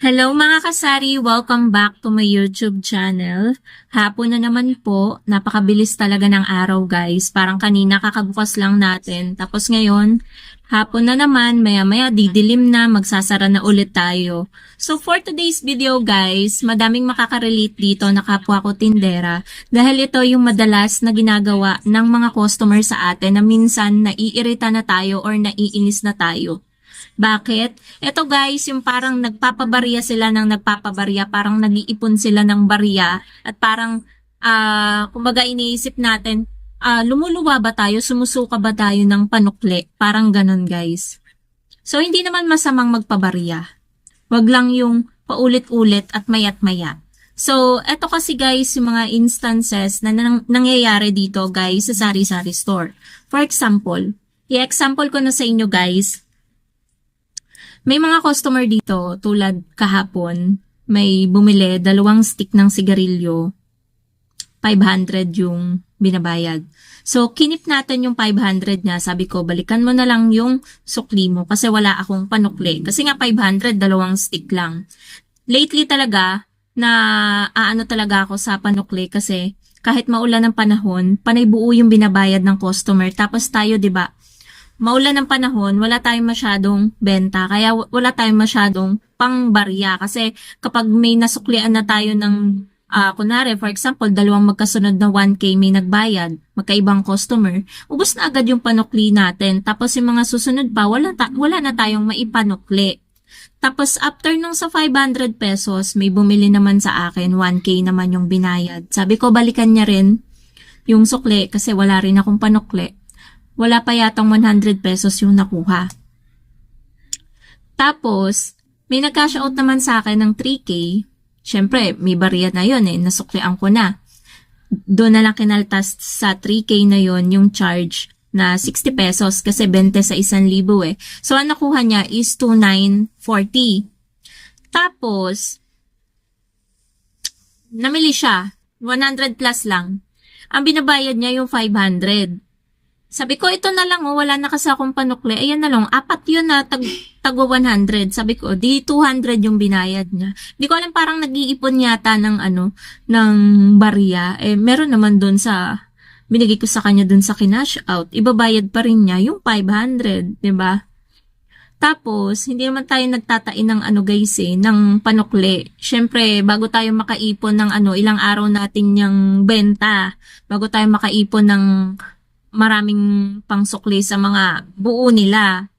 Hello mga kasari! Welcome back to my YouTube channel. Hapon na naman po. Napakabilis talaga ng araw guys. Parang kanina kakabukas lang natin. Tapos ngayon, hapon na naman. Maya-maya didilim na. Magsasara na ulit tayo. So for today's video guys, madaming makakarelate dito na kapwa ko tindera. Dahil ito yung madalas na ginagawa ng mga customer sa atin na minsan naiirita na tayo or naiinis na tayo. Bakit? Ito guys, yung parang nagpapabarya sila ng nagpapabarya, parang nag-iipon sila ng barya at parang kumbaga iniisip natin, lumuluwa ba tayo, sumusuka ba tayo ng panukli? Parang ganun guys. So hindi naman masamang magpabarya. Wag lang yung paulit-ulit at mayat-maya. So eto kasi guys, yung mga instances na nangyayari dito guys sa sari-sari store. For example, i-example ko na sa inyo guys. May mga customer dito, tulad kahapon, may bumili 2 stick ng sigarilyo, 500 yung binabayad. So, kinip natin yung 500 niya. Sabi ko, balikan mo na lang yung sukli mo kasi wala akong panukli. Kasi nga 500, 2 stick lang. Lately talaga, aano talaga ako sa panukli kasi kahit maulan ng panahon, panay buo yung binabayad ng customer. Tapos tayo, 'di ba? Maulan ng panahon, wala tayong masyadong benta, kaya wala tayong masyadong pangbarya. Kasi kapag may nasuklian na tayo ng, kunwari, for example, 2 magkasunod na 1K may nagbayad, magkaibang customer, ubos na agad yung panukli natin. Tapos yung mga susunod pa, wala na tayong maipanukli. Tapos after nung sa 500 pesos, may bumili naman sa akin, 1K naman yung binayad. Sabi ko, balikan niya rin yung sukli kasi wala rin akong panukli. Wala pa yatang 100 pesos yung nakuha. Tapos, may nag-cash out naman sa akin ng 3K. Siyempre, may barya na yun nasuklian ko na. Doon na lang kinaltas sa 3K na yun yung charge na 60 pesos kasi 20 sa 1,000 So, ang nakuha niya is 2,940. Tapos, namili siya. 100 plus lang. Ang binabayad niya yung 500. Sabi ko, ito na lang, wala na kasi akong panukli. Ayan na lang, 4 yun na tagwa 100. Sabi ko, di 200 yung binayad niya. Di ko alam, parang nag-iipon yata ng ng barya. Meron naman dun sa, binigay ko sa kanya dun sa kinash out. Ibabayad pa rin niya yung 500, di ba? Tapos, hindi naman tayo nagtatain ng guys ng panukli. Siyempre, bago tayo makaipon ng ilang araw natin yung benta, bago tayo makaipon ng maraming pangsukli sa mga buo nila.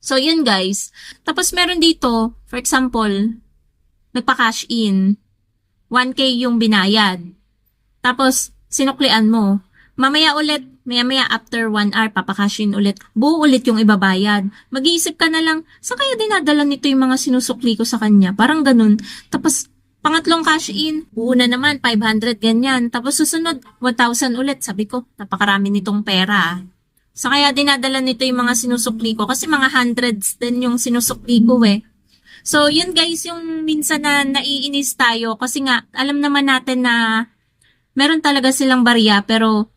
So, yun guys. Tapos, meron dito, for example, nagpa-cash in, 1K yung binayad. Tapos, sinuklian mo. Mamaya after 1 hour, papakash in ulit. Buo ulit yung ibabayad. Mag-iisip ka na lang, saan kaya dinadala nito yung mga sinusukli ko sa kanya? Parang ganun. Tapos, pangatlong cash in, buo na naman, 500, ganyan. Tapos susunod, 1,000 ulit. Sabi ko, napakarami nitong pera. So kaya dinadala nito yung mga sinusukli ko. Kasi mga hundreds din yung sinusukli ko So yun guys, yung minsan na naiinis tayo. Kasi nga, alam naman natin na meron talaga silang barya. Pero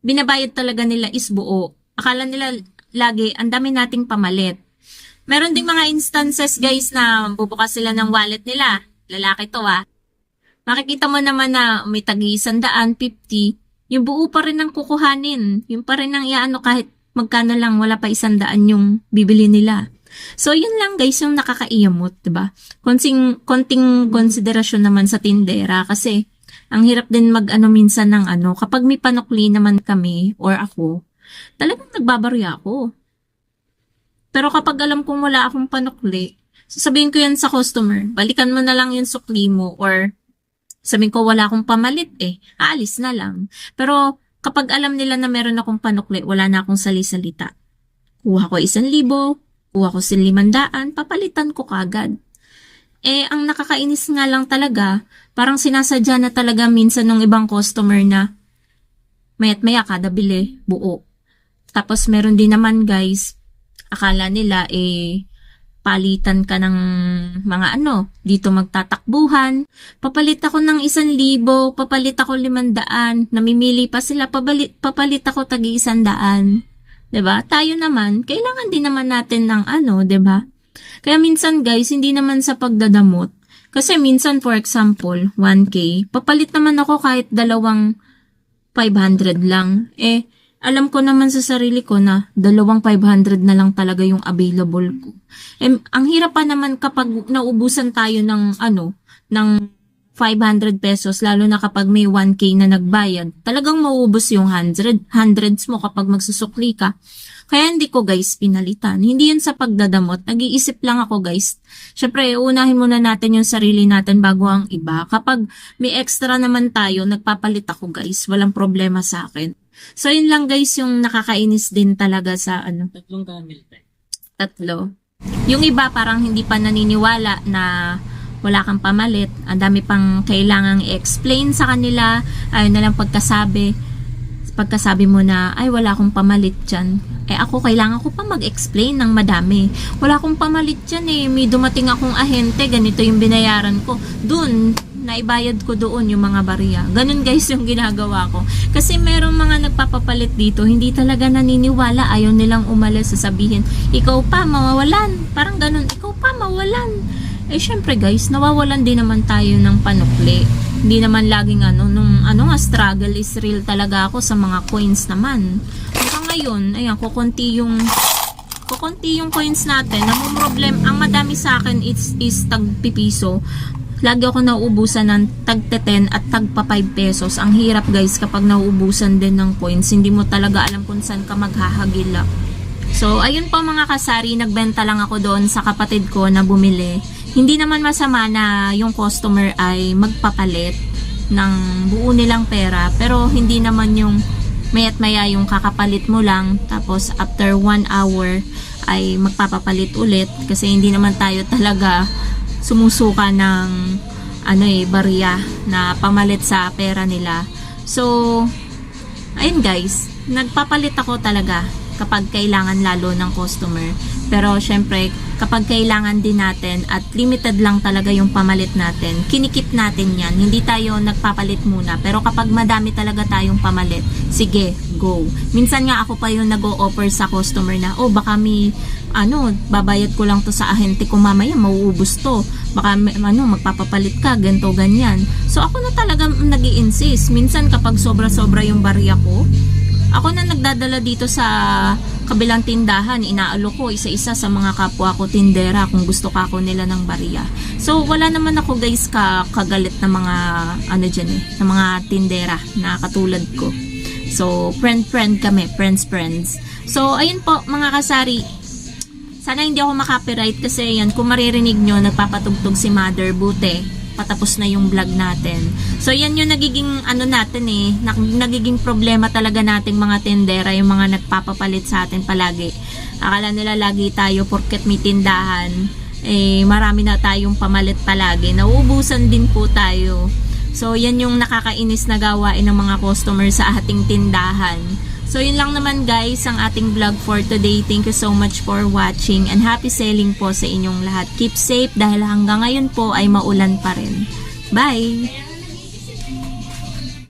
binabayad talaga nila is buo. Akala nila lagi, ang dami nating pamalit. Meron ding mga instances guys na bubukas sila ng wallet nila. Lalaki to Makikita mo naman na may tagi 100, 50. Yung buo pa rin ang kukuhanin. Yung pa rin ang kahit magkano lang, wala pa 100 yung bibili nila. So yun lang guys yung nakakaiyamot, diba? Konting konsiderasyon naman sa tindera kasi ang hirap din minsan ng kapag may panukli naman kami or ako, talagang nagbabarya ako. Pero kapag alam kong wala akong panukli, sasabihin ko yan sa customer, balikan mo na lang yung sukli mo or sabihin ko wala akong pamalit aalis na lang. Pero kapag alam nila na meron akong panukli, wala na akong sali-salita. Kuha ko 1,000, kuha ko 500, papalitan ko kagad. Ang nakakainis nga lang talaga, parang sinasadya na talaga minsan ng ibang customer na mayat maya kada bili, buo. Tapos meron din naman guys, akala nila palitan ka ng mga dito magtatakbuhan. Papalit ako ng 1,000, papalit ako 500, namimili pa sila, papalit ako tagi 100. 'Di ba? Tayo naman, kailangan din naman natin ng 'di ba? Kaya minsan guys, hindi naman sa pagdadamot. Kasi minsan for example, 1K, papalit naman ako kahit dalawang 500 lang. Alam ko naman sa sarili ko na dalawang 500 na lang talaga yung available ko. Ang hirap pa naman kapag naubusan tayo ng ng 500 pesos, lalo na kapag may 1K na nagbayad. Talagang mauubos yung hundreds mo kapag magsusukli ka. Kaya hindi ko guys pinalitan. Hindi yun sa pagdadamot. Nag-iisip lang ako guys. Syempre, unahin muna natin yung sarili natin bago ang iba. Kapag may extra naman tayo, nagpapalit ako guys. Walang problema sa akin. So, yun lang guys yung nakakainis din talaga sa Tatlong camel tayo. 3. Yung iba parang hindi pa naniniwala na wala kang pamalit. Ang dami pang kailangang i-explain sa kanila. Ayaw na lang pagkasabi mo na, ay wala akong pamalit dyan. Ako kailangan ko pa mag-explain ng madami. Wala akong pamalit dyan May dumating akong ahente, ganito yung binayaran ko. Dun, naibayad ko doon yung mga barya. Ganun guys yung ginagawa ko. Kasi merong mga nagpapapalit dito, hindi talaga naniniwala, ayaw nilang umalis, sasabihin, ikaw pa mawawalan. Parang ganun, ikaw pa mawalan. Syempre guys, nawawalan din naman tayo ng panukli. Hindi naman laging struggle is real talaga ako sa mga coins naman. Hanggang ngayon, ayan, kukunti yung coins natin. Ang madami sa akin is tagpipiso. Lagi ako nauubusan ng tag-10 at tagpa 5 pesos. Ang hirap guys kapag nauubusan din ng coins. Hindi mo talaga alam kung saan ka maghahagilap. So, ayun po mga kasari, nagbenta lang ako doon sa kapatid ko na bumili. Hindi naman masama na yung customer ay magpapalit ng buo nilang pera. Pero hindi naman yung maya't maya yung kakapalit mo lang. Tapos after 1 hour ay magpapapalit ulit. Kasi hindi naman tayo talaga sumusuka ng barya na pamalit sa pera nila. So, ayun guys, nagpapalit ako talaga kapag kailangan lalo ng customer. Pero syempre, kapag kailangan din natin at limited lang talaga yung pamalit natin, kinikip natin yan. Hindi tayo nagpapalit muna. Pero kapag madami talaga tayong pamalit, sige, go. Minsan nga ako pa yung nag-o-offer sa customer na, baka may, babayad ko lang to sa ahente ko mamaya, mauubos to. Baka, magpapapalit ka, ganito, ganyan. So, ako na talaga nag-i-insist. Minsan kapag sobra-sobra yung barya ko, ako na nagdadala dito sa kabilang tindahan, inaalok ko isa-isa sa mga kapwa ko tindera kung gusto ka ako nila ng barya. So, wala naman ako guys kagalit na mga na mga tindera na katulad ko. So, friend kami, friends. So, ayun po mga kasari. Sana hindi ako makapiright kasi yan, kung maririnig nyo, nagpapatugtog si Mother, buti patapos na yung vlog natin. So, yan yung nagiging nagiging problema talaga nating mga tindera, yung mga nagpapapalit sa atin palagi. Akala nila lagi tayo porket may tindahan, marami na tayong pamalit palagi. Nauubusan din po tayo. So, yan yung nakakainis na gawain ng mga customer sa ating tindahan. So, yun lang naman guys ang ating vlog for today. Thank you so much for watching and happy selling po sa inyong lahat. Keep safe dahil hanggang ngayon po ay maulan pa rin. Bye!